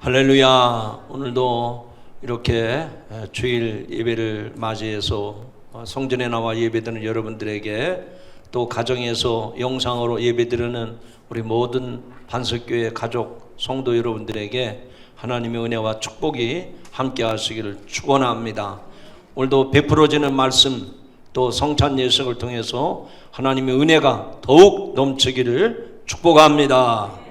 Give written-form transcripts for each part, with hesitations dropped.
할렐루야. 오늘도 이렇게 주일 예배를 맞이해서 성전에 나와 예배드리는 여러분들에게, 또 가정에서 영상으로 예배드리는 우리 모든 반석교회 가족 성도 여러분들에게 하나님의 은혜와 축복이 함께 하시기를 축원합니다. 오늘도 베풀어지는 말씀, 또 성찬 예식을 통해서 하나님의 은혜가 더욱 넘치기를 축복합니다.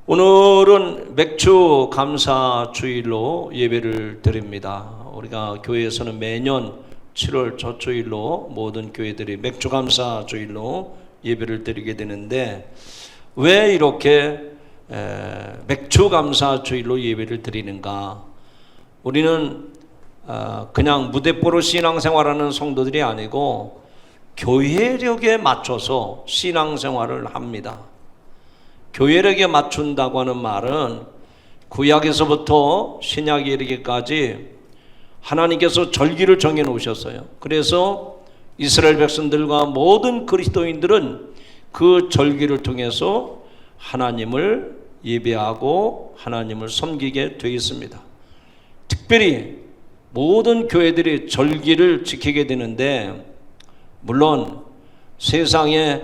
오늘은 맥주 감사 주일로 예배를 드립니다. 우리가 교회에서는 매년 7월 첫 주일로 모든 교회들이 맥주 감사 주일로 예배를 드리게 되는데, 왜 이렇게 맥주 감사 주일로 예배를 드리는가? 우리는 그냥 무대뽀로 신앙생활하는 성도들이 아니고 교회력에 맞춰서 신앙생활을 합니다. 교회력에 맞춘다고 하는 말은 구약에서부터 신약에 이르기까지 하나님께서 절기를 정해 놓으셨어요. 그래서 이스라엘 백성들과 모든 그리스도인들은 그 절기를 통해서 하나님을 예배하고 하나님을 섬기게 되어 있습니다. 특별히 모든 교회들이 절기를 지키게 되는데, 물론 세상에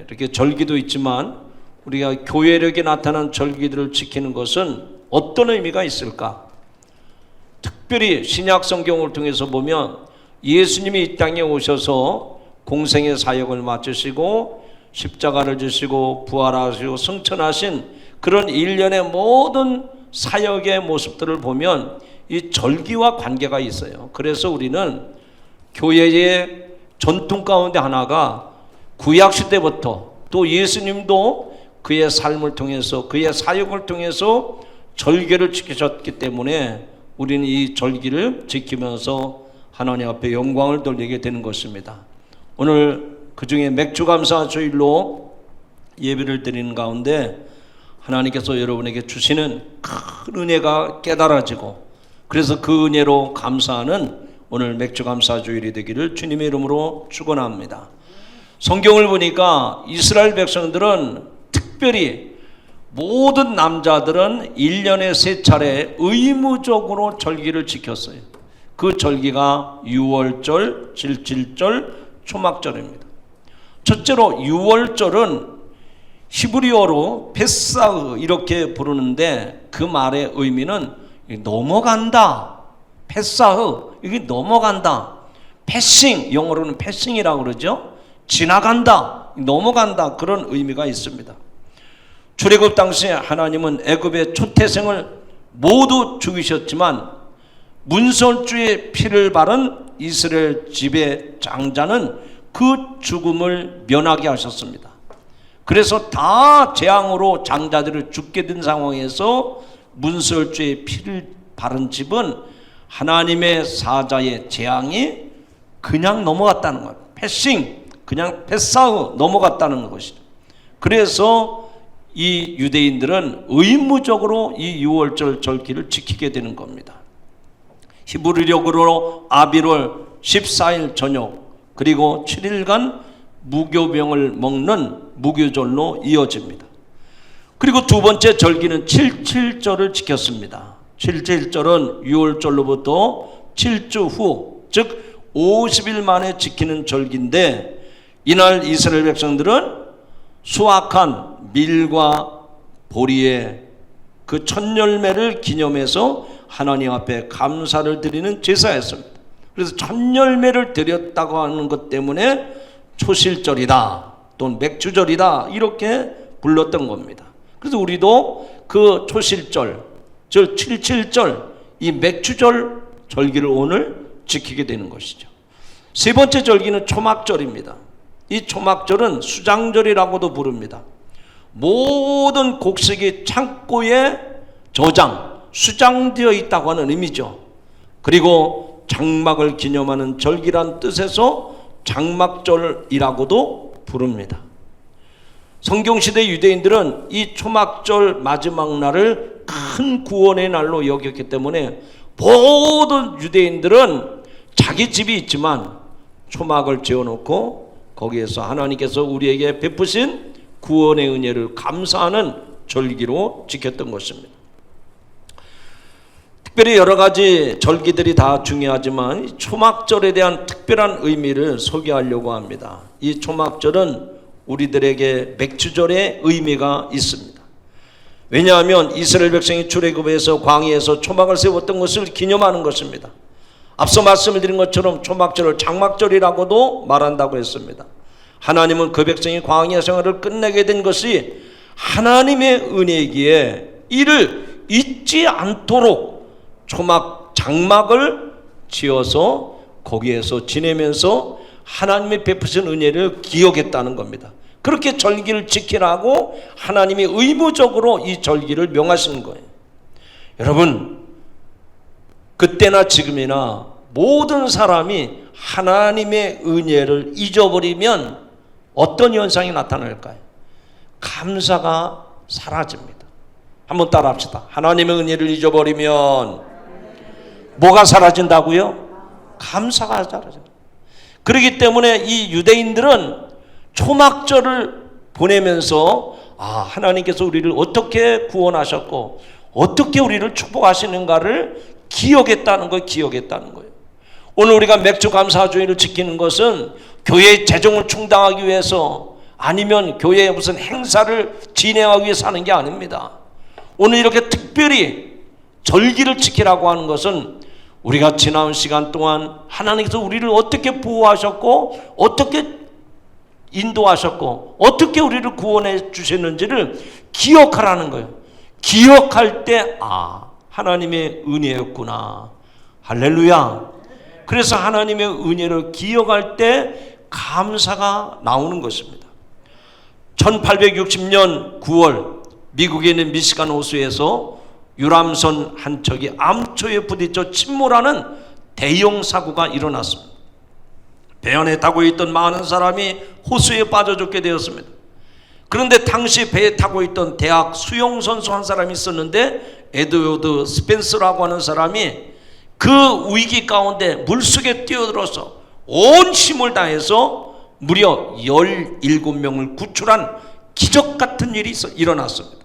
이렇게 절기도 있지만 우리가 교회력에 나타난 절기들을 지키는 것은 어떤 의미가 있을까? 특별히 신약 성경을 통해서 보면 예수님이 이 땅에 오셔서 공생의 사역을 마치시고 십자가를 지시고 부활하시고 승천하신 그런 일련의 모든 사역의 모습들을 보면 이 절기와 관계가 있어요. 그래서 우리는 교회의 전통 가운데 하나가 구약시대부터, 또 예수님도 그의 삶을 통해서, 그의 사역을 통해서 절기를 지키셨기 때문에 우리는 이 절기를 지키면서 하나님 앞에 영광을 돌리게 되는 것입니다. 오늘 그 중에 맥주감사 주일로 예배를 드리는 가운데 하나님께서 여러분에게 주시는 큰 은혜가 깨달아지고, 그래서 그 은혜로 감사하는 오늘 맥주감사 주일이 되기를 주님의 이름으로 축원합니다. 성경을 보니까 이스라엘 백성들은, 특별히 모든 남자들은 1년에 3차례 의무적으로 절기를 지켰어요. 그 절기가 유월절, 질질절, 초막절입니다. 첫째로 유월절은 히브리어로 페사흐 이렇게 부르는데, 그 말의 의미는 넘어간다. 페사흐, 이게 넘어간다. 패싱, 영어로는 패싱이라고 그러죠. 지나간다, 넘어간다, 그런 의미가 있습니다. 출애굽 당시에 하나님은 애굽의 초태생을 모두 죽이셨지만 문설주의 피를 바른 이스라엘 집의 장자는 그 죽음을 면하게 하셨습니다. 그래서 다 재앙으로 장자들을 죽게 된 상황에서 문설주의 피를 바른 집은 하나님의 사자의 재앙이 그냥 넘어갔다는 거예요. 패싱, 그냥 패사흐, 넘어갔다는 것이죠. 그래서 이 유대인들은 의무적으로 이 유월절 절기를 지키게 되는 겁니다. 히브리력으로 아비월 14일 저녁, 그리고 7일간 무교병을 먹는 무교절로 이어집니다. 그리고 두 번째 절기는 77절을 지켰습니다. 77절은 유월절로부터 7주 후, 즉 50일 만에 지키는 절기인데, 이날 이스라엘 백성들은 수확한 밀과 보리의 그 첫 열매를 기념해서 하나님 앞에 감사를 드리는 제사였습니다. 그래서 첫 열매를 드렸다고 하는 것 때문에 초실절이다, 또는 맥주절이다, 이렇게 불렀던 겁니다. 그래서 우리도 그 초실절, 즉 77절, 이 맥주절 절기를 오늘 지키게 되는 것이죠. 세 번째 절기는 초막절입니다. 이 초막절은 수장절이라고도 부릅니다. 모든 곡식이 창고에 수장되어 있다고 하는 의미죠. 그리고 장막을 기념하는 절기란 뜻에서 장막절이라고도 부릅니다. 성경시대 유대인들은 이 초막절 마지막 날을 큰 구원의 날로 여겼기 때문에 모든 유대인들은 자기 집이 있지만 초막을 지어놓고 거기에서 하나님께서 우리에게 베푸신 구원의 은혜를 감사하는 절기로 지켰던 것입니다. 특별히 여러 가지 절기들이 다 중요하지만 초막절에 대한 특별한 의미를 소개하려고 합니다. 이 초막절은 우리들에게 맥주절의 의미가 있습니다. 왜냐하면 이스라엘 백성이 출애굽에서 광야에서 초막을 세웠던 것을 기념하는 것입니다. 앞서 말씀을 드린 것처럼 초막절을 장막절이라고도 말한다고 했습니다. 하나님은 그 백성이 광야 생활을 끝내게 된 것이 하나님의 은혜이기에 이를 잊지 않도록 장막을 지어서 거기에서 지내면서 하나님의 베푸신 은혜를 기억했다는 겁니다. 그렇게 절기를 지키라고 하나님이 의무적으로 이 절기를 명하신 거예요. 여러분, 그때나 지금이나 모든 사람이 하나님의 은혜를 잊어버리면 어떤 현상이 나타날까요? 감사가 사라집니다. 한번 따라 합시다. 하나님의 은혜를 잊어버리면 뭐가 사라진다고요? 감사가 사라집니다. 그렇기 때문에 이 유대인들은 초막절을 보내면서 하나님께서 우리를 어떻게 구원하셨고 어떻게 우리를 축복하시는가를 기억했다는 거예요. 오늘 우리가 맥주 감사주의를 지키는 것은 교회의 재정을 충당하기 위해서 아니면 교회의 무슨 행사를 진행하기 위해서 하는 게 아닙니다. 오늘 이렇게 특별히 절기를 지키라고 하는 것은 우리가 지난 시간 동안 하나님께서 우리를 어떻게 보호하셨고 어떻게 인도하셨고 어떻게 우리를 구원해 주셨는지를 기억하라는 거예요. 기억할 때 하나님의 은혜였구나. 할렐루야. 그래서 하나님의 은혜를 기억할 때 감사가 나오는 것입니다. 1860년 9월 미국에 있는 미시간 호수에서 유람선 한 척이 암초에 부딪혀 침몰하는 대형 사고가 일어났습니다. 배 안에 타고 있던 많은 사람이 호수에 빠져 죽게 되었습니다. 그런데 당시 배에 타고 있던 대학 수영선수 한 사람이 있었는데 에드워드 스펜서라고 하는 사람이 그 위기 가운데 물속에 뛰어들어서 온 힘을 다해서 무려 17명을 구출한 기적 같은 일이 일어났습니다.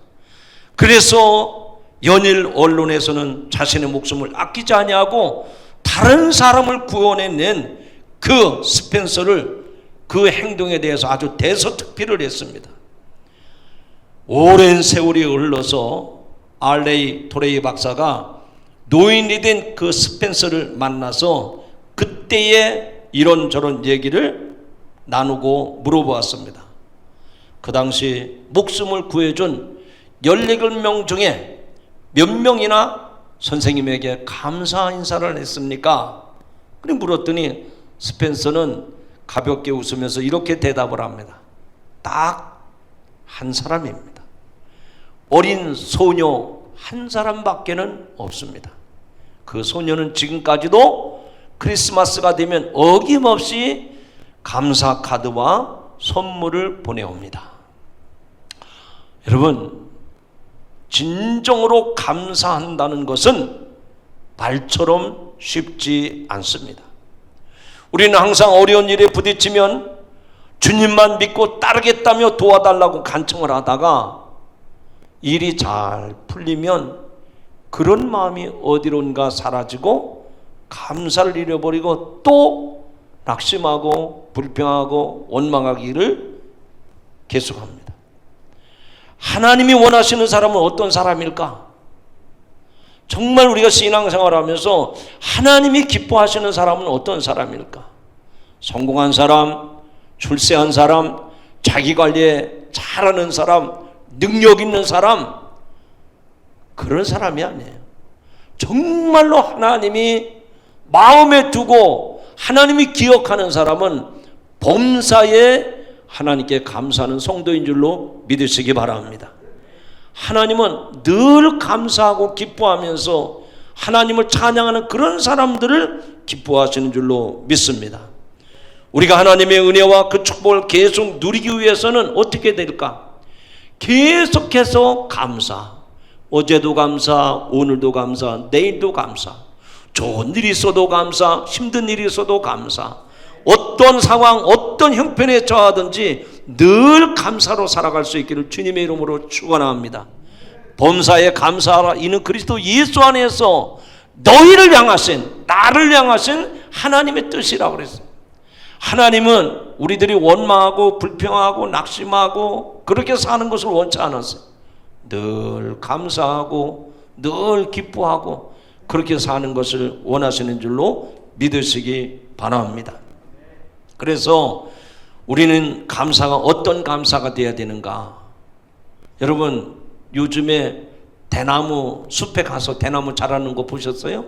그래서 연일 언론에서는 자신의 목숨을 아끼지 아니하고 다른 사람을 구원해낸 그 스펜서를 그 행동에 대해서 아주 대서특필을 했습니다. 오랜 세월이 흘러서 알레이 토레이 박사가 노인이 된 그 스펜서를 만나서 그때의 이런저런 얘기를 나누고 물어보았습니다. 그 당시 목숨을 구해준 17명 중에 몇 명이나 선생님에게 감사 인사를 했습니까? 그래 물었더니 스펜서는 가볍게 웃으면서 이렇게 대답을 합니다. 딱 한 사람입니다. 어린 소녀 한 사람밖에는 없습니다. 그 소녀는 지금까지도 크리스마스가 되면 어김없이 감사 카드와 선물을 보내옵니다. 여러분, 진정으로 감사한다는 것은 말처럼 쉽지 않습니다. 우리는 항상 어려운 일에 부딪히면 주님만 믿고 따르겠다며 도와달라고 간청을 하다가 일이 잘 풀리면 그런 마음이 어디론가 사라지고 감사를 잃어버리고 또 낙심하고 불평하고 원망하기를 계속합니다. 하나님이 원하시는 사람은 어떤 사람일까? 정말 우리가 신앙생활하면서 하나님이 기뻐하시는 사람은 어떤 사람일까? 성공한 사람, 출세한 사람, 자기 관리에 잘하는 사람, 능력 있는 사람, 그런 사람이 아니에요. 정말로 하나님이 마음에 두고 하나님이 기억하는 사람은 범사에 하나님께 감사하는 성도인 줄로 믿으시기 바랍니다. 하나님은 늘 감사하고 기뻐하면서 하나님을 찬양하는 그런 사람들을 기뻐하시는 줄로 믿습니다. 우리가 하나님의 은혜와 그 축복을 계속 누리기 위해서는 어떻게 될까? 계속해서 감사. 어제도 감사, 오늘도 감사, 내일도 감사. 좋은 일이 있어도 감사, 힘든 일이 있어도 감사. 어떤 상황, 어떤 형편에 처하든지 늘 감사로 살아갈 수 있기를 주님의 이름으로 축원합니다. 범사에 감사하라. 이는 그리스도 예수 안에서 너희를 향하신, 나를 향하신 하나님의 뜻이라고 그랬어요. 하나님은 우리들이 원망하고 불평하고 낙심하고 그렇게 사는 것을 원치 않았어요. 늘 감사하고 늘 기뻐하고 그렇게 사는 것을 원하시는 줄로 믿으시기 바랍니다. 그래서 우리는 감사가 어떤 감사가 되어야 되는가? 여러분, 요즘에 대나무 숲에 가서 대나무 자라는 거 보셨어요?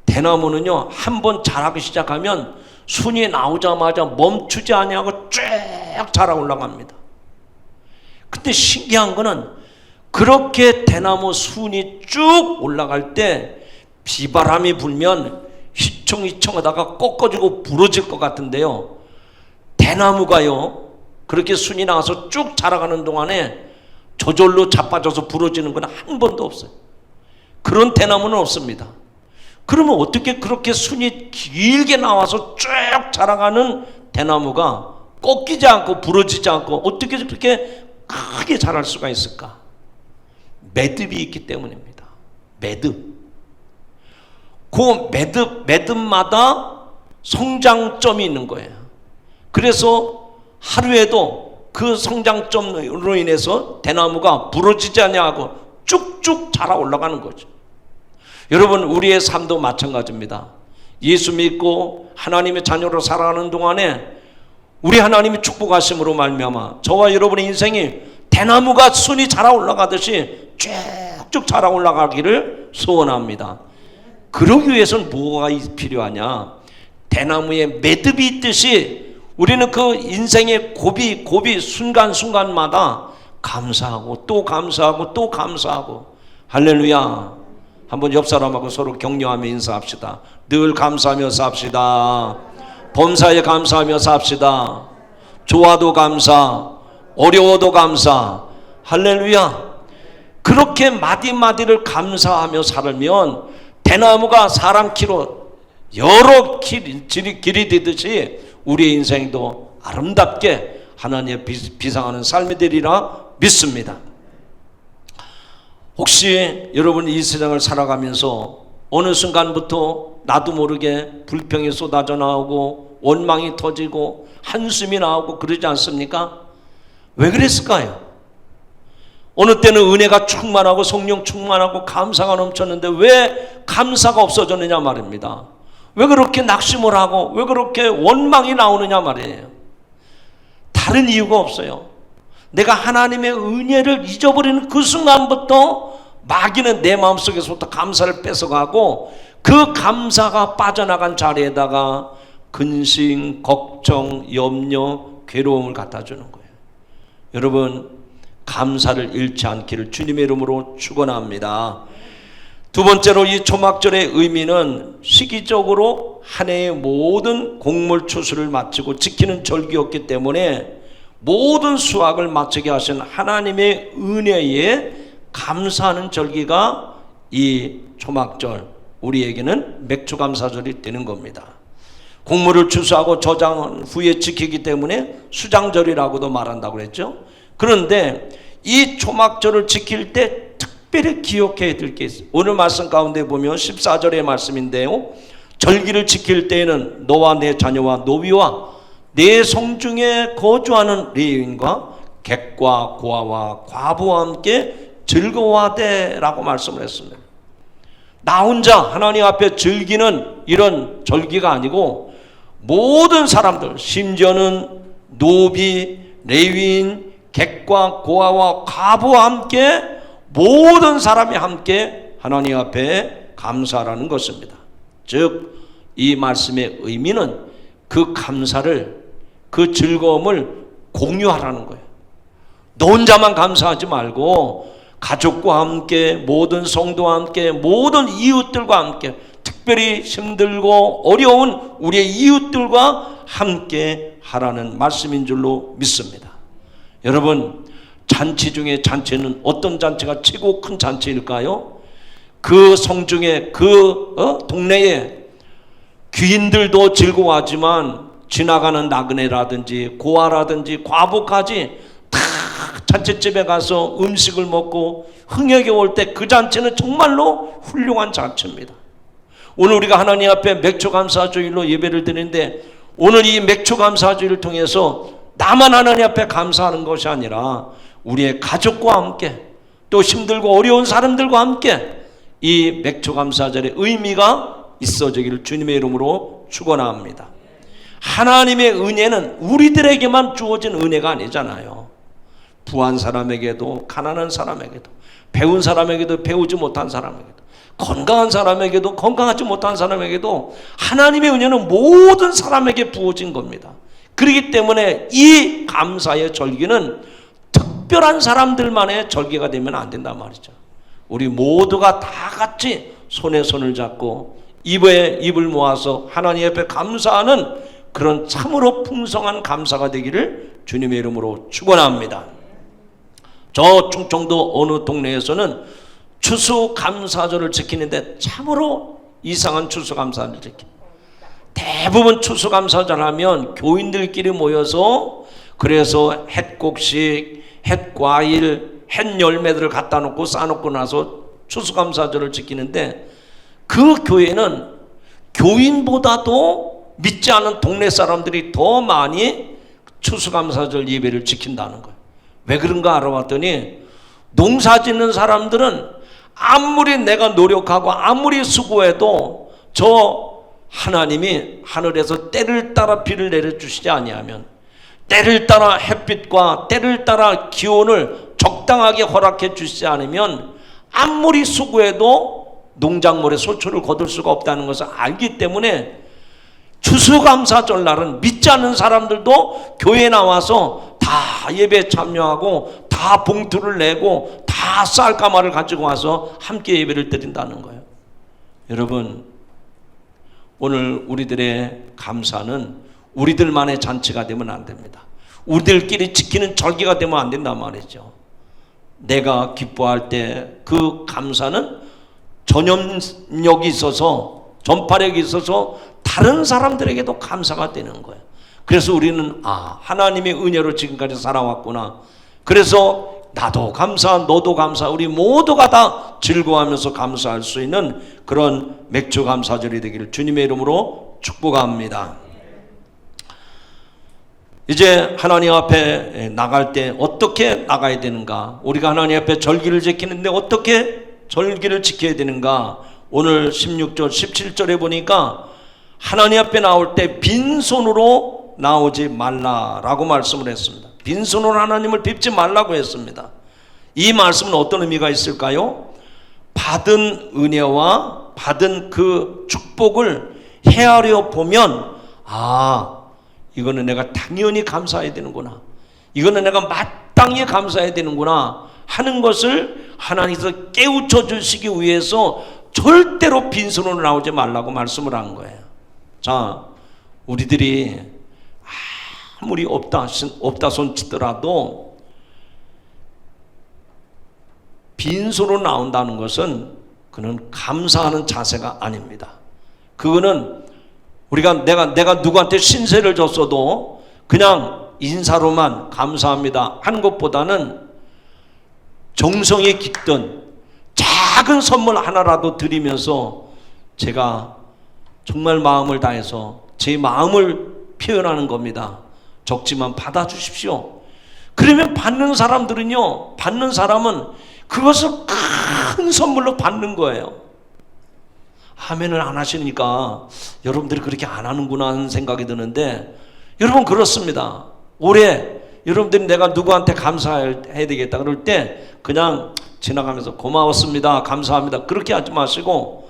대나무는요, 한번 자라기 시작하면 순이 나오자마자 멈추지 아니하고 쭉 자라 올라갑니다. 근데 신기한 거는 그렇게 대나무 순이 쭉 올라갈 때 비바람이 불면 휘청휘청하다가 꺾어지고 부러질 것 같은데요, 대나무가요 그렇게 순이 나와서 쭉 자라가는 동안에 저절로 자빠져서 부러지는 건 한 번도 없어요. 그런 대나무는 없습니다. 그러면 어떻게 그렇게 순이 길게 나와서 쭉 자라가는 대나무가 꺾이지 않고 부러지지 않고 어떻게 그렇게 크게 자랄 수가 있을까? 매듭이 있기 때문입니다. 매듭. 그 매듭마다 성장점이 있는 거예요. 그래서 하루에도 그 성장점으로 인해서 대나무가 부러지지 않냐고 쭉쭉 자라 올라가는 거죠. 여러분, 우리의 삶도 마찬가지입니다. 예수 믿고 하나님의 자녀로 살아가는 동안에 우리 하나님이 축복하심으로 말미암아 저와 여러분의 인생이 대나무가 순이 자라 올라가듯이 쭉쭉 자라 올라가기를 소원합니다. 그러기 위해서는 뭐가 필요하냐? 대나무에 매듭이 있듯이 우리는 그 인생의 고비 순간순간마다 감사하고 또 감사하고 또 감사하고. 할렐루야. 한번 옆 사람하고 서로 격려하며 인사합시다. 늘 감사하며 삽시다. 범사에 감사하며 삽시다. 좋아도 감사, 어려워도 감사. 할렐루야. 그렇게 마디마디를 감사하며 살면 대나무가 사람 키로 여러 길이 되듯이 우리의 인생도 아름답게 하나님의 비상하는 삶이 되리라 믿습니다. 혹시 여러분 이 세상을 살아가면서 어느 순간부터 나도 모르게 불평이 쏟아져 나오고 원망이 터지고 한숨이 나오고 그러지 않습니까? 왜 그랬을까요? 어느 때는 은혜가 충만하고 성령 충만하고 감사가 넘쳤는데 왜 감사가 없어졌느냐 말입니다. 왜 그렇게 낙심을 하고 왜 그렇게 원망이 나오느냐 말이에요. 다른 이유가 없어요. 내가 하나님의 은혜를 잊어버리는 그 순간부터 마귀는 내 마음속에서부터 감사를 뺏어가고 그 감사가 빠져나간 자리에다가 근심, 걱정, 염려, 괴로움을 갖다 주는 거예요. 여러분, 감사를 잃지 않기를 주님의 이름으로 축원합니다. 두 번째로 이 초막절의 의미는 시기적으로 한 해의 모든 곡물 추수를 마치고 지키는 절기였기 때문에 모든 수확을 마치게 하신 하나님의 은혜에 감사하는 절기가 이 초막절, 우리에게는 맥주감사절이 되는 겁니다. 곡물을 추수하고 저장 후에 지키기 때문에 수장절이라고도 말한다고 그랬죠. 그런데 이 초막절을 지킬 때 특별히 기억해야 될 게 있어요. 오늘 말씀 가운데 보면 14절의 말씀인데요, 절기를 지킬 때에는 너와 내 자녀와 노비와 내 성중에 거주하는 레위인과 객과 고아와 과부와 함께 즐거워하되 라고 말씀을 했습니다. 나 혼자 하나님 앞에 즐기는 이런 절기가 아니고 모든 사람들, 심지어는 노비, 레위인, 객과 고아와 과부와 함께 모든 사람이 함께 하나님 앞에 감사하라는 것입니다. 즉 이 말씀의 의미는 그 감사를, 그 즐거움을 공유하라는 거예요. 너 혼자만 감사하지 말고 가족과 함께, 모든 성도와 함께, 모든 이웃들과 함께, 특별히 힘들고 어려운 우리의 이웃들과 함께 하라는 말씀인 줄로 믿습니다. 여러분, 잔치 중에 잔치는 어떤 잔치가 최고 큰 잔치일까요? 그 성중에, 그 동네에 귀인들도 즐거워하지만 지나가는 나그네라든지 고아라든지 과부까지 다 잔치집에 가서 음식을 먹고 흥하게 올 때 그 잔치는 정말로 훌륭한 잔치입니다. 오늘 우리가 하나님 앞에 맥주감사주일로 예배를 드리는데, 오늘 이 맥주감사주일을 통해서 나만 하나님 앞에 감사하는 것이 아니라 우리의 가족과 함께, 또 힘들고 어려운 사람들과 함께 이 맥주감사절의 의미가 있어지기를 주님의 이름으로 축원합니다. 하나님의 은혜는 우리들에게만 주어진 은혜가 아니잖아요. 부한 사람에게도, 가난한 사람에게도, 배운 사람에게도, 배우지 못한 사람에게도, 건강한 사람에게도, 건강하지 못한 사람에게도 하나님의 은혜는 모든 사람에게 부어진 겁니다. 그렇기 때문에 이 감사의 절기는 특별한 사람들만의 절기가 되면 안 된단 말이죠. 우리 모두가 다 같이 손에 손을 잡고 입에 입을 모아서 하나님 앞에 감사하는 그런 참으로 풍성한 감사가 되기를 주님의 이름으로 축원합니다. 저 충청도 어느 동네에서는 추수감사절을 지키는데 참으로 이상한 추수감사절을 지킵니다. 대부분 추수감사절 하면 교인들끼리 모여서 그래서 햇곡식, 햇과일, 햇열매들을 갖다 놓고 쌓아놓고 나서 추수감사절을 지키는데, 그 교회는 교인보다도 믿지 않은 동네 사람들이 더 많이 추수감사절 예배를 지킨다는 거예요. 왜 그런가 알아봤더니, 농사 짓는 사람들은 아무리 내가 노력하고 아무리 수고해도 저 하나님이 하늘에서 때를 따라 비를 내려주시지 아니하면, 때를 따라 햇빛과 때를 따라 기온을 적당하게 허락해 주시지 않으면 아무리 수고해도 농작물의 소출을 거둘 수가 없다는 것을 알기 때문에 추수감사절 날은 믿지 않는 사람들도 교회에 나와서 다 예배에 참여하고 다 봉투를 내고 다 쌀가마를 가지고 와서 함께 예배를 드린다는 거예요. 여러분, 오늘 우리들의 감사는 우리들만의 잔치가 되면 안 됩니다. 우리들끼리 지키는 절기가 되면 안 된단 말이죠. 내가 기뻐할 때 그 감사는 전염력이 있어서, 전파력이 있어서 다른 사람들에게도 감사가 되는 거예요. 그래서 우리는 하나님의 은혜로 지금까지 살아왔구나. 그래서 나도 감사, 너도 감사, 우리 모두가 다 즐거워하면서 감사할 수 있는 그런 맥주 감사절이 되기를 주님의 이름으로 축복합니다. 이제 하나님 앞에 나갈 때 어떻게 나가야 되는가? 우리가 하나님 앞에 절기를 지키는데 어떻게 절기를 지켜야 되는가? 오늘 16절, 17절에 보니까 하나님 앞에 나올 때 빈손으로 나오지 말라라고 말씀을 했습니다. 빈손으로 하나님을 뵙지 말라고 했습니다. 이 말씀은 어떤 의미가 있을까요? 받은 은혜와 받은 그 축복을 헤아려 보면, 이거는 내가 당연히 감사해야 되는구나, 이거는 내가 마땅히 감사해야 되는구나 하는 것을 하나님께서 깨우쳐 주시기 위해서 절대로 빈손으로 나오지 말라고 말씀을 한 거예요. 자, 우리들이 아무리 없다 손치더라도 빈손으로 나온다는 것은 그는 감사하는 자세가 아닙니다. 그거는 우리가 내가 누구한테 신세를 졌어도 그냥 인사로만 감사합니다 하는 것보다는 정성이 깃든 작은 선물 하나라도 드리면서 제가 정말 마음을 다해서 제 마음을 표현하는 겁니다. 적지만 받아주십시오. 그러면 받는 사람은 그것을 큰 선물로 받는 거예요. 아멘을 안 하시니까 여러분들이 그렇게 안 하는구나 하는 생각이 드는데, 여러분 그렇습니다. 올해 여러분들이 내가 누구한테 감사해야 되겠다 그럴 때 그냥 지나가면서 고마웠습니다, 감사합니다 그렇게 하지 마시고,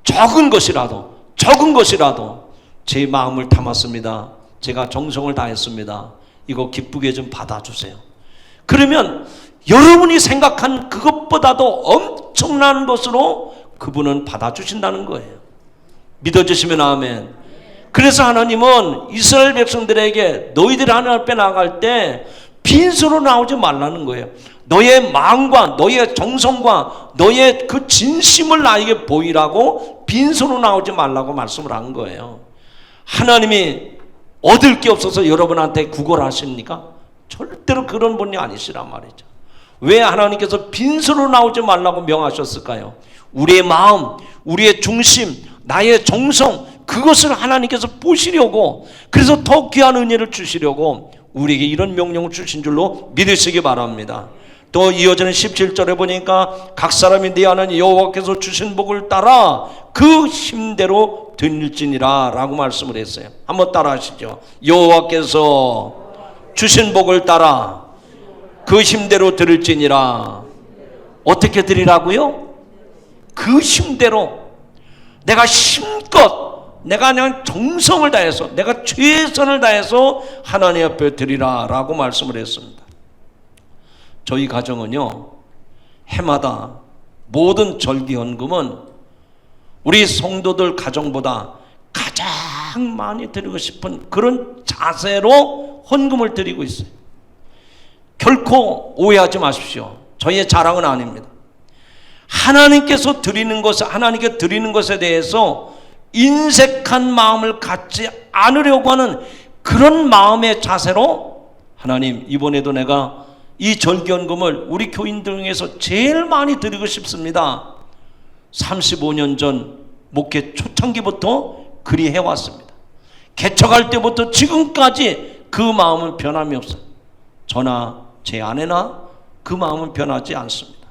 적은 것이라도 제 마음을 담았습니다, 제가 정성을 다했습니다, 이거 기쁘게 좀 받아주세요. 그러면 여러분이 생각한 그것보다도 엄청난 것으로 그분은 받아주신다는 거예요. 믿어주시면 아멘. 그래서 하나님은 이스라엘 백성들에게 너희들이 하나님 앞에 나갈 때 빈손으로 나오지 말라는 거예요. 너의 마음과 너의 정성과 너의 그 진심을 나에게 보이라고 빈손으로 나오지 말라고 말씀을 한 거예요. 하나님이 얻을 게 없어서 여러분한테 구걸하십니까? 절대로 그런 분이 아니시란 말이죠. 왜 하나님께서 빈손으로 나오지 말라고 명하셨을까요? 우리의 마음, 우리의 중심, 나의 정성, 그것을 하나님께서 보시려고, 그래서 더 귀한 은혜를 주시려고 우리에게 이런 명령을 주신 줄로 믿으시기 바랍니다. 또 이어지는 17절에 보니까 각 사람이 네 하나님 여호와께서 주신 복을 따라 그 힘대로 드릴지니라 라고 말씀을 했어요. 한번 따라 하시죠. 여호와께서 주신 복을 따라 그 힘대로 드릴지니라. 어떻게 드리라고요? 그 힘대로. 내가 힘껏, 내가 그냥 정성을 다해서, 내가 최선을 다해서 하나님 앞에 드리라 라고 말씀을 했습니다. 저희 가정은요, 해마다 모든 절기헌금은 우리 성도들 가정보다 가장 많이 드리고 싶은 그런 자세로 헌금을 드리고 있어요. 결코 오해하지 마십시오. 저희의 자랑은 아닙니다. 하나님께서 드리는 것을, 하나님께 드리는 것에 대해서 인색한 마음을 갖지 않으려고 하는 그런 마음의 자세로, 하나님 이번에도 내가 이 절기헌금을 우리 교인들 중에서 제일 많이 드리고 싶습니다. 35년 전 목회 초창기부터 그리 해왔습니다. 개척할 때부터 지금까지 그 마음은 변함이 없어요. 저나 제 아내나 그 마음은 변하지 않습니다.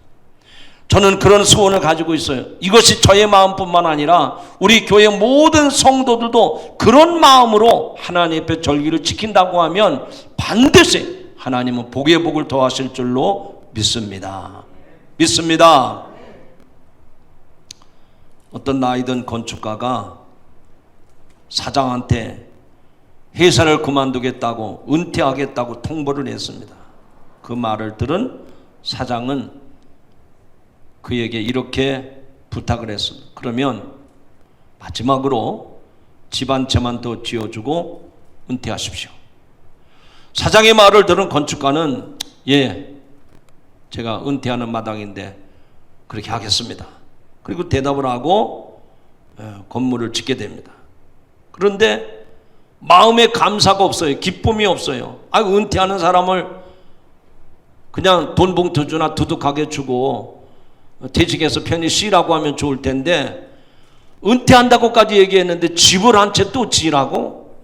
저는 그런 소원을 가지고 있어요. 이것이 저의 마음뿐만 아니라 우리 교회 모든 성도들도 그런 마음으로 하나님 앞에 절기를 지킨다고 하면 반드시 하나님은 복의 복을 더하실 줄로 믿습니다. 믿습니다. 어떤 나이든 건축가가 사장한테 회사를 그만두겠다고, 은퇴하겠다고 통보를 했습니다. 그 말을 들은 사장은 그에게 이렇게 부탁을 했습니다. 그러면 마지막으로 집 한 채만 더 지어주고 은퇴하십시오. 사장의 말을 들은 건축가는 예, 제가 은퇴하는 마당인데 그렇게 하겠습니다. 그리고 대답을 하고 건물을 짓게 됩니다. 그런데 마음에 감사가 없어요. 기쁨이 없어요. 은퇴하는 사람을 그냥 돈 봉투 주나 두둑하게 주고 퇴직해서 편히 쉬라고 하면 좋을 텐데, 은퇴한다고까지 얘기했는데 집을 한 채 또 지으라고?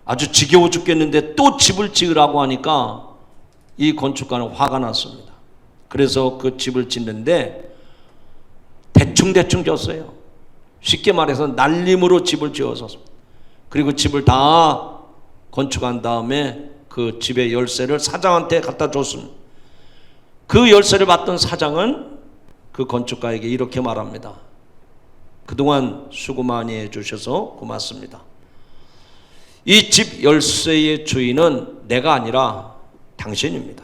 아주 지겨워 죽겠는데 또 집을 지으라고 하니까 이 건축가는 화가 났습니다. 그래서 그 집을 짓는데 대충 졌어요. 쉽게 말해서 날림으로 집을 지어서, 그리고 집을 다 건축한 다음에 그 집의 열쇠를 사장한테 갖다 줬습니다. 그 열쇠를 받던 사장은 그 건축가에게 이렇게 말합니다. 그동안 수고 많이 해주셔서 고맙습니다. 이 집 열쇠의 주인은 내가 아니라 당신입니다.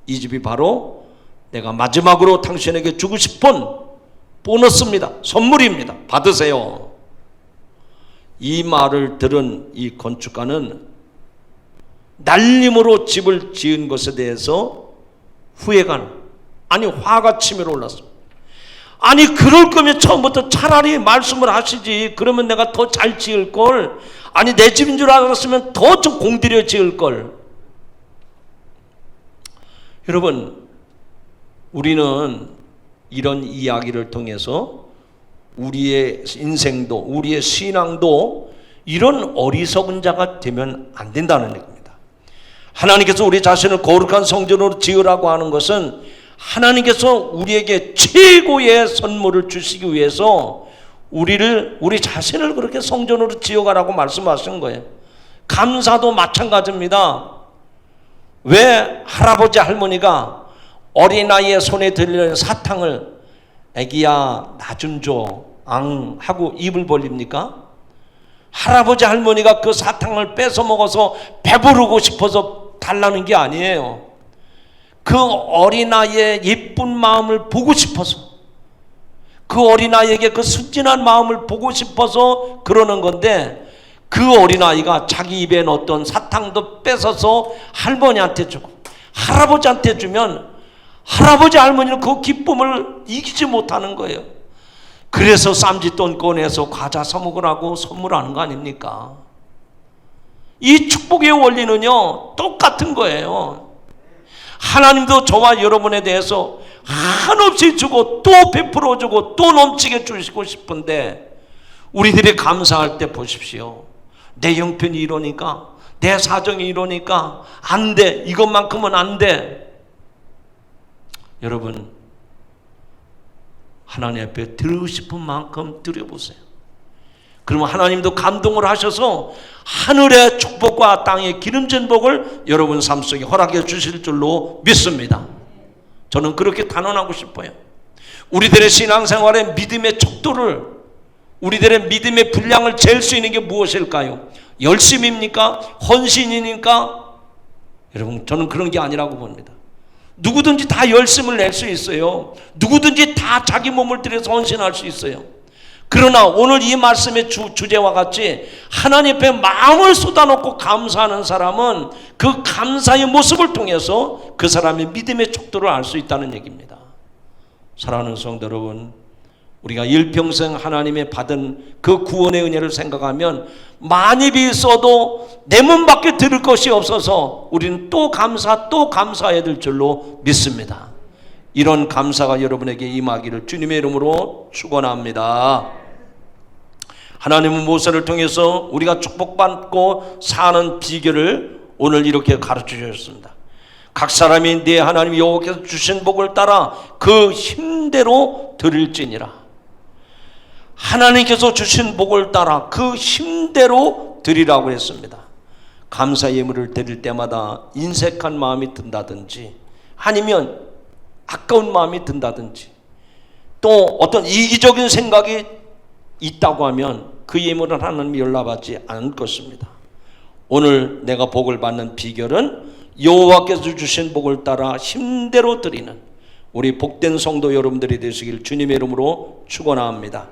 이 집이 바로 내가 마지막으로 당신에게 주고 싶은 보너스입니다. 선물입니다. 받으세요. 이 말을 들은 이 건축가는 날림으로 집을 지은 것에 대해서 화가 치밀어 올랐습니다. 아니 그럴 거면 처음부터 차라리 말씀을 하시지. 그러면 내가 더 잘 지을 걸. 아니 내 집인 줄 알았으면 더 좀 공들여 지을 걸. 여러분, 우리는 이런 이야기를 통해서 우리의 인생도, 우리의 신앙도 이런 어리석은 자가 되면 안 된다는 얘기입니다. 하나님께서 우리 자신을 거룩한 성전으로 지으라고 하는 것은 하나님께서 우리에게 최고의 선물을 주시기 위해서 우리 자신을 그렇게 성전으로 지어가라고 말씀하신 거예요. 감사도 마찬가지입니다. 왜 할아버지 할머니가 어린아이의 손에 들리는 사탕을 애기야 나 좀 줘 앙 하고 입을 벌립니까? 할아버지 할머니가 그 사탕을 뺏어 먹어서 배부르고 싶어서 달라는 게 아니에요. 그 어린아이의 예쁜 마음을 보고 싶어서, 그 어린아이에게 그 순진한 마음을 보고 싶어서 그러는 건데, 그 어린아이가 자기 입에 넣었던 사탕도 뺏어서 할머니한테 주고 할아버지한테 주면 할아버지 할머니는 그 기쁨을 이기지 못하는 거예요. 그래서 쌈짓돈 꺼내서 과자 사 먹으라고 선물하는 거 아닙니까? 이 축복의 원리는요 똑같은 거예요. 하나님도 저와 여러분에 대해서 한없이 주고 또 베풀어 주고 또 넘치게 주시고 싶은데, 우리들이 감사할 때 보십시오. 내 형편이 이러니까, 내 사정이 이러니까 안 돼, 이것만큼은 안 돼. 여러분, 하나님 앞에 드리고 싶은 만큼 드려보세요. 그러면 하나님도 감동을 하셔서 하늘의 축복과 땅의 기름진 복을 여러분 삶 속에 허락해 주실 줄로 믿습니다. 저는 그렇게 단언하고 싶어요. 우리들의 신앙생활의 믿음의 척도를, 우리들의 믿음의 분량을 잴 수 있는 게 무엇일까요? 열심입니까? 헌신이니까? 여러분, 저는 그런 게 아니라고 봅니다. 누구든지 다 열심을 낼 수 있어요. 누구든지 다 자기 몸을 들여서 헌신할 수 있어요. 그러나 오늘 이 말씀의 주제와 같이 하나님 앞에 마음을 쏟아놓고 감사하는 사람은 그 감사의 모습을 통해서 그 사람의 믿음의 척도를 알 수 있다는 얘기입니다. 사랑하는 성도 여러분, 우리가 일평생 하나님의 받은 그 구원의 은혜를 생각하면 많이 빚어도 내 몸밖에 들을 것이 없어서 우리는 또 감사해야 될 줄로 믿습니다. 이런 감사가 여러분에게 임하기를 주님의 이름으로 축원합니다. 하나님은 모세를 통해서 우리가 축복받고 사는 비결을 오늘 이렇게 가르쳐 주셨습니다. 각 사람이 네 하나님 여호와께서 주신 복을 따라 그 힘대로 드릴지니라. 하나님께서 주신 복을 따라 그 힘대로 드리라고 했습니다. 감사 예물을 드릴 때마다 인색한 마음이 든다든지, 아니면 아까운 마음이 든다든지, 또 어떤 이기적인 생각이 있다고 하면 그 예물은 하나님이 연락받지 않을 것입니다. 오늘 내가 복을 받는 비결은 여호와께서 주신 복을 따라 힘대로 드리는 우리 복된 성도 여러분들이 되시길 주님의 이름으로 축원합니다.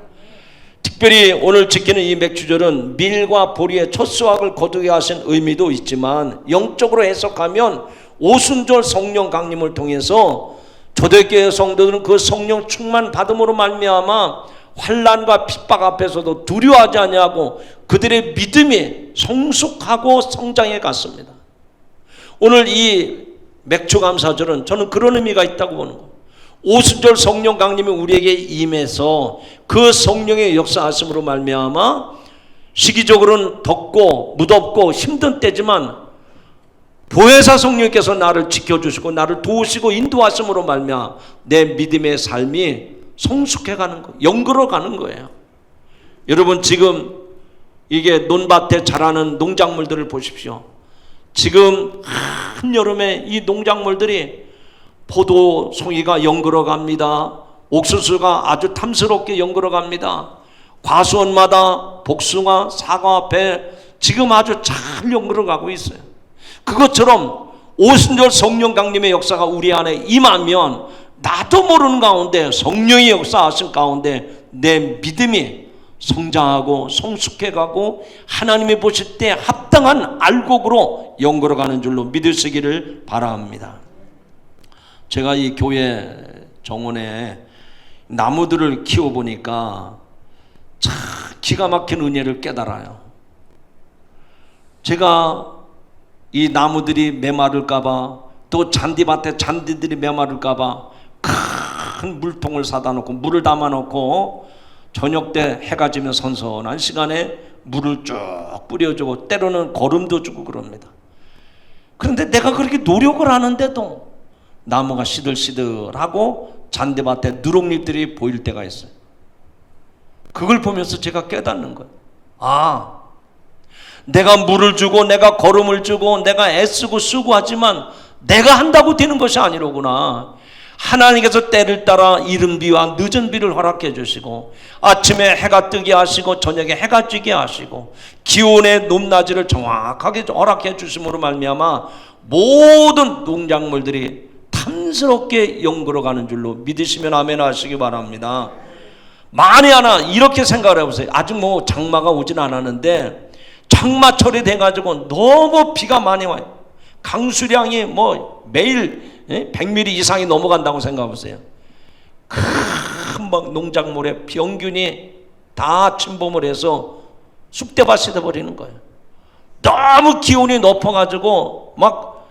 특별히 오늘 지키는 이 맥주절은 밀과 보리의 첫 수확을 거두게 하신 의미도 있지만, 영적으로 해석하면 오순절 성령 강림을 통해서 초대교회 성도들은 그 성령 충만 받음으로 말미암아 환난과 핍박 앞에서도 두려워하지 아니하고 그들의 믿음이 성숙하고 성장해 갔습니다. 오늘 이 맥주감사절은 저는 그런 의미가 있다고 보는 거예요. 오순절 성령 강림이 우리에게 임해서 그 성령의 역사하심으로 말미암아 시기적으로는 덥고 무덥고 힘든 때지만 보혜사 성령께서 나를 지켜주시고 나를 도우시고 인도하심으로 말미암아 내 믿음의 삶이 성숙해가는 거예요. 영그러가는 거예요. 여러분, 지금 이게 논밭에 자라는 농작물들을 보십시오. 지금 한여름에 이 농작물들이 포도 송이가 영그러갑니다. 옥수수가 아주 탐스럽게 영그러갑니다. 과수원마다 복숭아, 사과, 배 지금 아주 잘 영그러가고 있어요. 그것처럼 오순절 성령 강림의 역사가 우리 안에 임하면 나도 모르는 가운데 성령의 역사하신 가운데 내 믿음이 성장하고 성숙해가고 하나님이 보실 때 합당한 알곡으로 영그러가는 줄로 믿으시기를 바랍니다. 제가 이 교회 정원에 나무들을 키워보니까 참 기가 막힌 은혜를 깨달아요. 제가 이 나무들이 메마를까봐, 또 잔디밭에 잔디들이 메마를까봐 큰 물통을 사다 놓고 물을 담아 놓고 저녁 때 해가 지면 선선한 시간에 물을 쭉 뿌려주고 때로는 거름도 주고 그럽니다. 그런데 내가 그렇게 노력을 하는데도 나무가 시들시들하고 잔디밭에 누룩잎들이 보일 때가 있어요. 그걸 보면서 제가 깨닫는 거예요. 아, 내가 물을 주고 내가 거름을 주고 내가 애쓰고 쓰고 하지만 내가 한다고 되는 것이 아니로구나. 하나님께서 때를 따라 이른 비와 늦은 비를 허락해 주시고 아침에 해가 뜨게 하시고 저녁에 해가 지게 하시고 기온의 높낮이를 정확하게 허락해 주심으로 말미암아 모든 농작물들이 탐스럽게 영그러가는 줄로 믿으시면 아멘 하시기 바랍니다. 만에 하나 이렇게 생각을 해보세요. 아직 뭐 장마가 오진 않았는데 장마철이 돼가지고 너무 비가 많이 와요. 강수량이 뭐 매일 100mm 이상이 넘어간다고 생각해보세요. 큰 막 농작물에 병균이 다 침범을 해서 쑥대밭이 돼버리는 거예요. 너무 기온이 높아가지고 막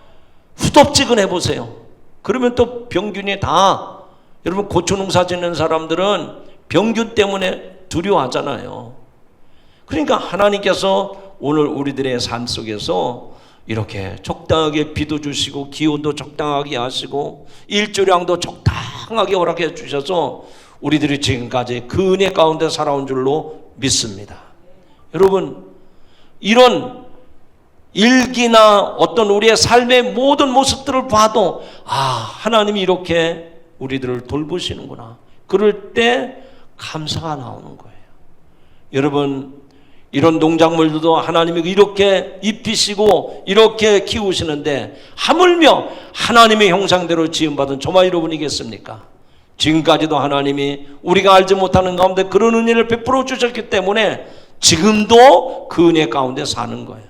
후덥지근해 보세요. 그러면 또 병균이 다, 여러분 고추농사 짓는 사람들은 병균 때문에 두려워하잖아요. 그러니까 하나님께서 오늘 우리들의 삶 속에서 이렇게 적당하게 비도 주시고 기온도 적당하게 하시고 일조량도 적당하게 허락해 주셔서 우리들이 지금까지 그 은혜 가운데 살아온 줄로 믿습니다. 여러분, 이런 일기나 어떤 우리의 삶의 모든 모습들을 봐도 하나님이 이렇게 우리들을 돌보시는구나. 그럴 때 감사가 나오는 거예요. 여러분, 이런 농작물들도 하나님이 이렇게 입히시고 이렇게 키우시는데 하물며 하나님의 형상대로 지음받은 저와 여러분이겠습니까? 지금까지도 하나님이 우리가 알지 못하는 가운데 그런 은혜를 베풀어 주셨기 때문에 지금도 그 은혜 가운데 사는 거예요.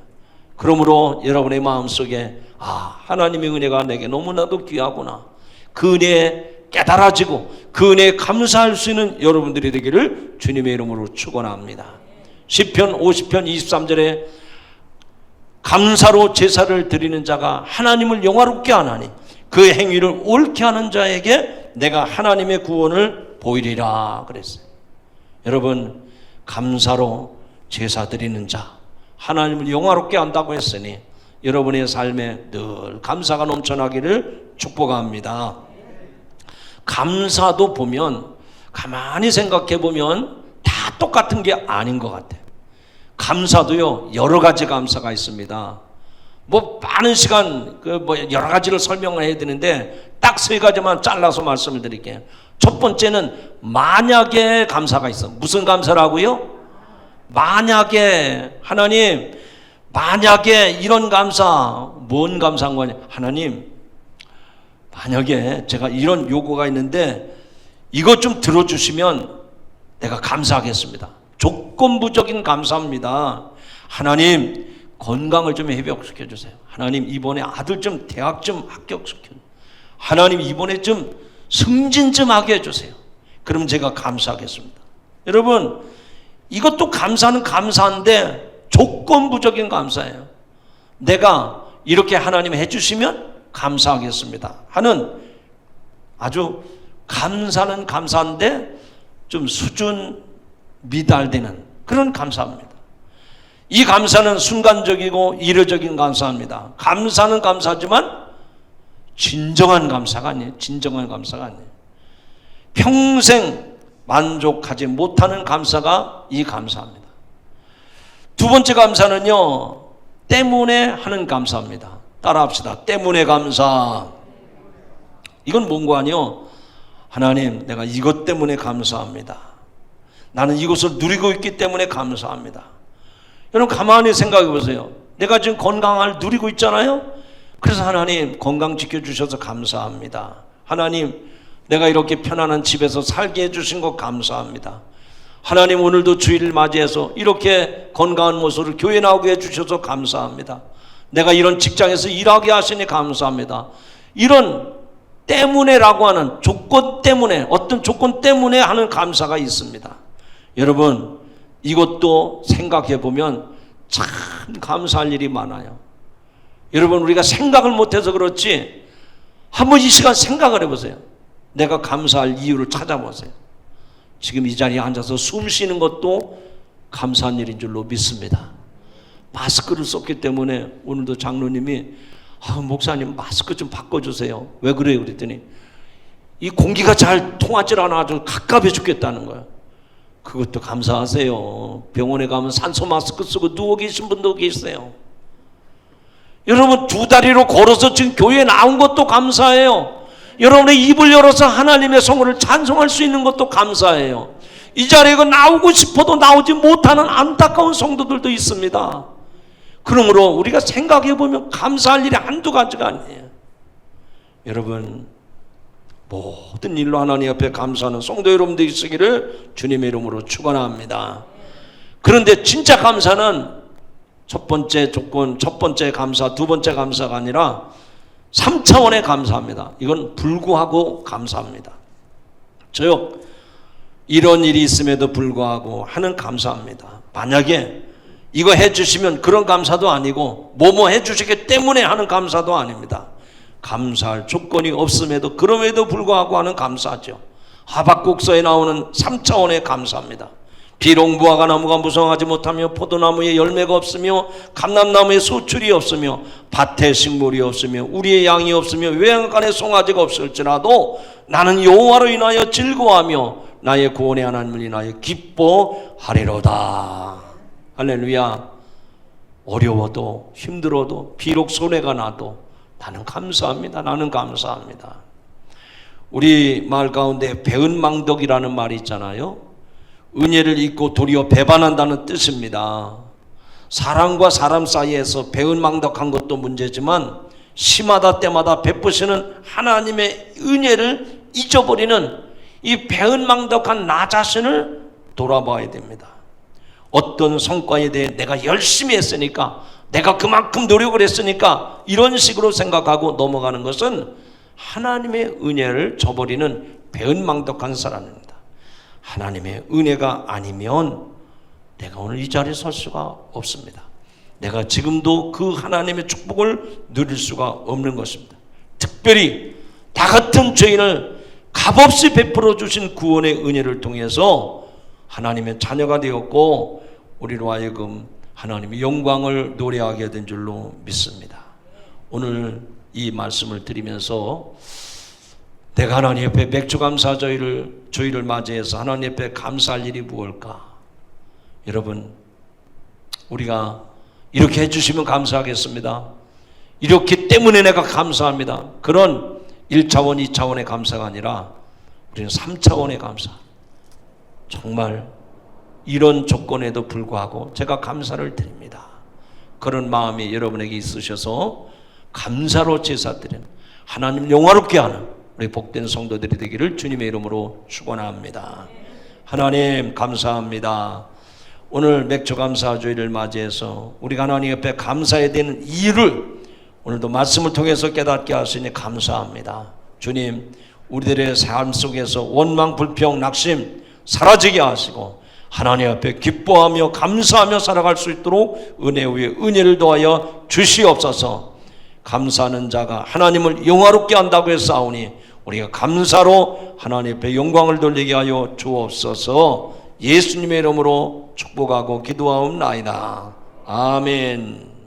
그러므로 여러분의 마음속에 하나님의 은혜가 내게 너무나도 귀하구나, 그 은혜에 깨달아지고 그 은혜에 감사할 수 있는 여러분들이 되기를 주님의 이름으로 축원합니다. 시편 50편 23절에 감사로 제사를 드리는 자가 하나님을 영화롭게 하나니 그 행위를 옳게 하는 자에게 내가 하나님의 구원을 보이리라 그랬어요. 여러분, 감사로 제사 드리는 자, 하나님을 영화롭게 한다고 했으니 여러분의 삶에 늘 감사가 넘쳐나기를 축복합니다. 감사도 보면, 가만히 생각해 보면 다 똑같은 게 아닌 것 같아요. 감사도요, 여러 가지 감사가 있습니다. 많은 시간 여러 가지를 설명을 해야 되는데 딱 세 가지만 잘라서 말씀을 드릴게요. 첫 번째는 만약에 감사가 있어. 무슨 감사라고요? 만약에, 하나님, 만약에 이런 감사. 뭔 감사한 거냐? 하나님, 만약에 제가 이런 요구가 있는데 이것 좀 들어주시면 내가 감사하겠습니다. 조건부적인 감사입니다. 하나님, 건강을 좀 회복시켜 주세요. 하나님, 이번에 아들 좀 대학 좀 합격시켜 주세요. 하나님, 이번에 좀 승진 좀 하게 해주세요. 그럼 제가 감사하겠습니다. 여러분, 이것도 감사는 감사한데 조건부적인 감사예요. 내가 이렇게 하나님 해주시면 감사하겠습니다 하는, 아주 감사는 감사한데 좀 수준 미달되는 그런 감사입니다. 이 감사는 순간적이고 이례적인 감사입니다. 감사는 감사하지만 진정한 감사가 아니에요. 진정한 감사가 아니에요. 평생 만족하지 못하는 감사가 이 감사입니다. 두 번째 감사는요, 때문에 하는 감사입니다. 따라합시다. 때문에 감사. 이건 뭔가 아니요, 하나님, 내가 이것 때문에 감사합니다. 나는 이것을 누리고 있기 때문에 감사합니다. 여러분, 가만히 생각해 보세요. 내가 지금 건강을 누리고 있잖아요. 그래서 하나님, 건강 지켜주셔서 감사합니다. 하나님, 내가 이렇게 편안한 집에서 살게 해주신 것 감사합니다. 하나님, 오늘도 주일을 맞이해서 이렇게 건강한 모습으로 교회 나오게 해주셔서 감사합니다. 내가 이런 직장에서 일하게 하시니 감사합니다. 이런 때문에라고 하는, 조건 때문에, 어떤 조건 때문에 하는 감사가 있습니다. 여러분, 이것도 생각해 보면 참 감사할 일이 많아요. 여러분, 우리가 생각을 못해서 그렇지 한번 이 시간 생각을 해보세요. 내가 감사할 이유를 찾아보세요. 지금 이 자리에 앉아서 숨 쉬는 것도 감사한 일인 줄로 믿습니다. 마스크를 썼기 때문에 오늘도 장로님이 목사님 마스크 좀 바꿔주세요. 왜 그래요? 그랬더니 이 공기가 잘 통하질 않아서 갑갑해 죽겠다는 거예요. 그것도 감사하세요. 병원에 가면 산소 마스크 쓰고 누워 계신 분도 계세요. 여러분, 두 다리로 걸어서 지금 교회에 나온 것도 감사해요. 여러분의 입을 열어서 하나님의 성을 찬송할 수 있는 것도 감사해요. 이 자리에 나오고 싶어도 나오지 못하는 안타까운 성도들도 있습니다. 그러므로 우리가 생각해 보면 감사할 일이 한두 가지가 아니에요. 여러분, 모든 일로 하나님 앞에 감사하는 성도 여러분들이 있으기를 주님의 이름으로 축원합니다. 그런데 진짜 감사는 첫 번째 조건, 첫 번째 감사, 두 번째 감사가 아니라 3차원의 감사합니다. 이건 불구하고 감사합니다. 저요, 이런 일이 있음에도 불구하고 하는 감사합니다. 만약에 이거 해주시면 그런 감사도 아니고 뭐뭐 해주시기 때문에 하는 감사도 아닙니다. 감사할 조건이 없음에도 그럼에도 불구하고 하는 감사죠. 하박국서에 나오는 3차원의 감사입니다. 비록 무화과나무가 무성하지 못하며 포도나무에 열매가 없으며 감람나무에 소출이 없으며 밭에 식물이 없으며 우리의 양이 없으며 외양간에 송아지가 없을지라도 나는 여호와로 인하여 즐거워하며 나의 구원의 하나님을 인하여 기뻐하리로다. 할렐루야. 어려워도 힘들어도 비록 손해가 나도 나는 감사합니다. 나는 감사합니다. 우리 말 가운데 배은망덕이라는 말이 있잖아요. 은혜를 잊고 도리어 배반한다는 뜻입니다. 사람과 사람 사이에서 배은망덕한 것도 문제지만 시마다 때마다 베푸시는 하나님의 은혜를 잊어버리는 이 배은망덕한 나 자신을 돌아봐야 됩니다. 어떤 성과에 대해 내가 열심히 했으니까, 내가 그만큼 노력을 했으니까 이런 식으로 생각하고 넘어가는 것은 하나님의 은혜를 저버리는 배은망덕한 사람입니다. 하나님의 은혜가 아니면 내가 오늘 이 자리에 설 수가 없습니다. 내가 지금도 그 하나님의 축복을 누릴 수가 없는 것입니다. 특별히 나 같은 죄인을 값없이 베풀어 주신 구원의 은혜를 통해서 하나님의 자녀가 되었고 우리로 하여금 하나님의 영광을 노래하게 된 줄로 믿습니다. 오늘 이 말씀을 드리면서 내가 하나님 옆에 맥주감사 주일을 맞이해서 하나님 옆에 감사할 일이 무엇일까? 여러분, 우리가 이렇게 해주시면 감사하겠습니다. 이렇기 때문에 내가 감사합니다. 그런 1차원, 2차원의 감사가 아니라 우리는 3차원의 감사. 정말 이런 조건에도 불구하고 제가 감사를 드립니다. 그런 마음이 여러분에게 있으셔서 감사로 제사드리는, 하나님 영화롭게 하는 우리 복된 성도들이 되기를 주님의 이름으로 축원합니다. 하나님 감사합니다. 오늘 맥주감사주일을 맞이해서 우리가 하나님 옆에 감사해야 되는 이유를 오늘도 말씀을 통해서 깨닫게 하시니 감사합니다. 주님, 우리들의 삶 속에서 원망, 불평, 낙심 사라지게 하시고 하나님 앞에 기뻐하며 감사하며 살아갈 수 있도록 은혜 위에 은혜를 더하여 주시옵소서. 감사하는 자가 하나님을 영화롭게 한다고 했사오니 우리가 감사로 하나님 앞에 영광을 돌리게 하여 주옵소서. 예수님의 이름으로 축복하고 기도하옵나이다. 아멘.